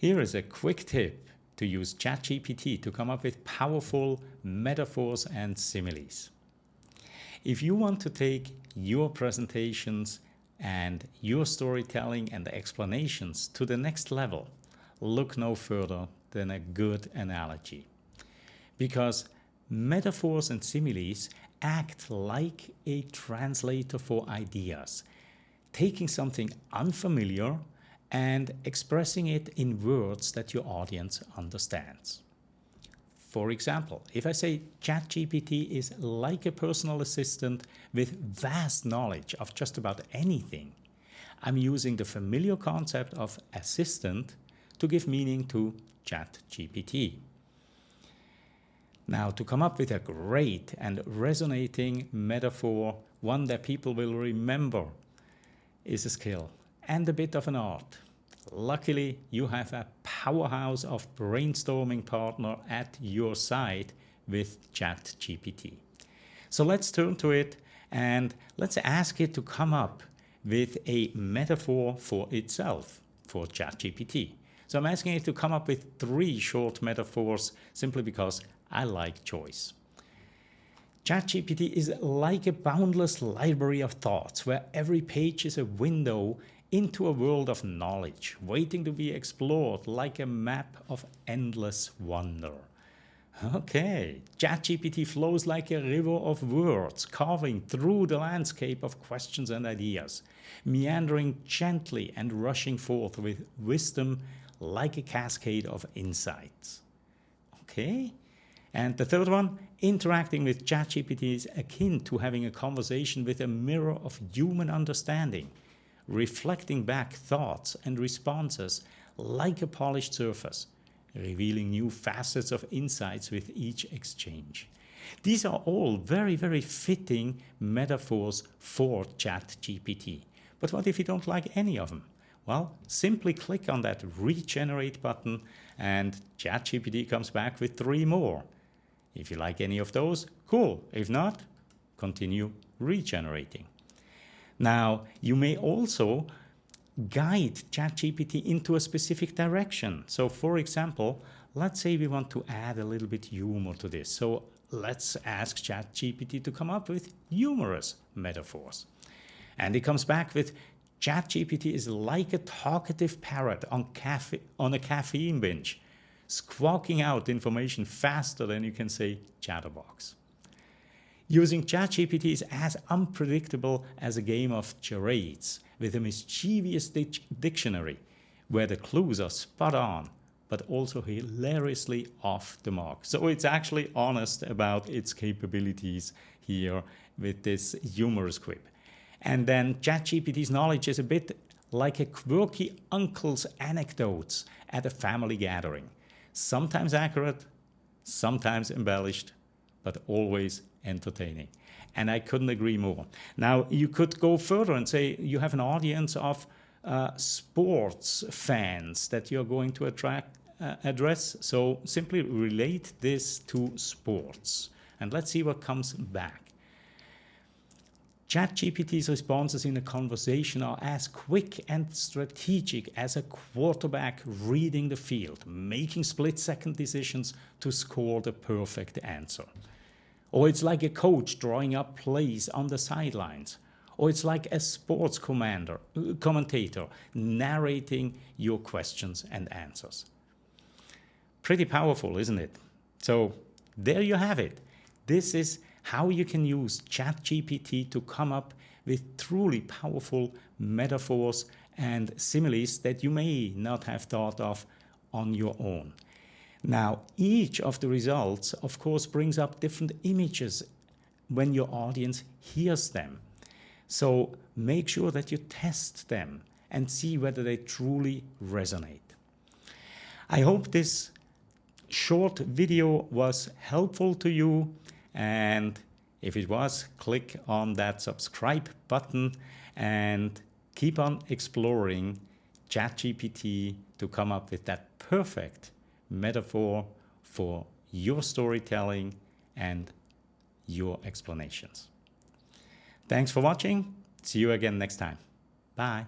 Here is a quick tip to use ChatGPT to come up with powerful metaphors and similes. If you want to take your presentations and your storytelling and explanations to the next level, look no further than a good analogy. Because metaphors and similes act like a translator for ideas, taking something unfamiliar and expressing it in words that your audience understands. For example, if I say ChatGPT is like a personal assistant with vast knowledge of just about anything, I'm using the familiar concept of assistant to give meaning to ChatGPT. Now, to come up with a great and resonating metaphor, one that people will remember, is a skill and a bit of an art. Luckily, you have a powerhouse of brainstorming partner at your side with ChatGPT. So let's turn to it and let's ask it to come up with a metaphor for itself, for ChatGPT. So I'm asking it to come up with 3 short metaphors simply because I like choice. ChatGPT is like a boundless library of thoughts where every page is a window into a world of knowledge, waiting to be explored like a map of endless wonder. Okay, ChatGPT flows like a river of words, carving through the landscape of questions and ideas, meandering gently and rushing forth with wisdom like a cascade of insights. Okay? And the third one, interacting with ChatGPT is akin to having a conversation with a mirror of human understanding, reflecting back thoughts and responses like a polished surface, revealing new facets of insights with each exchange. These are all very, very fitting metaphors for ChatGPT. But what if you don't like any of them? Well, simply click on that regenerate button and ChatGPT comes back with 3 more. If you like any of those, cool. If not, continue regenerating. Now, you may also guide ChatGPT into a specific direction. So for example, let's say we want to add a little bit humor to this. So let's ask ChatGPT to come up with humorous metaphors. And it comes back with ChatGPT is like a talkative parrot on a caffeine binge, squawking out information faster than you can say chatterbox. Using ChatGPT is as unpredictable as a game of charades with a mischievous dictionary where the clues are spot on, but also hilariously off the mark. So it's actually honest about its capabilities here with this humorous quip. And then ChatGPT's knowledge is a bit like a quirky uncle's anecdotes at a family gathering. Sometimes accurate, sometimes embellished, but always entertaining. And I couldn't agree more. Now, you could go further and say you have an audience of sports fans that you're going to address. So simply relate this to sports. And let's see what comes back. ChatGPT's responses in a conversation are as quick and strategic as a quarterback reading the field, making split-second decisions to score the perfect answer. Or it's like a coach drawing up plays on the sidelines. Or it's like a sports commentator narrating your questions and answers. Pretty powerful, isn't it? So there you have it. This is how you can use ChatGPT to come up with truly powerful metaphors and similes that you may not have thought of on your own. Now, each of the results, of course, brings up different images when your audience hears them. So make sure that you test them and see whether they truly resonate. I hope this short video was helpful to you. And if it was, click on that subscribe button and keep on exploring ChatGPT to come up with that perfect metaphor for your storytelling and your explanations. Thanks for watching. See you again next time. Bye.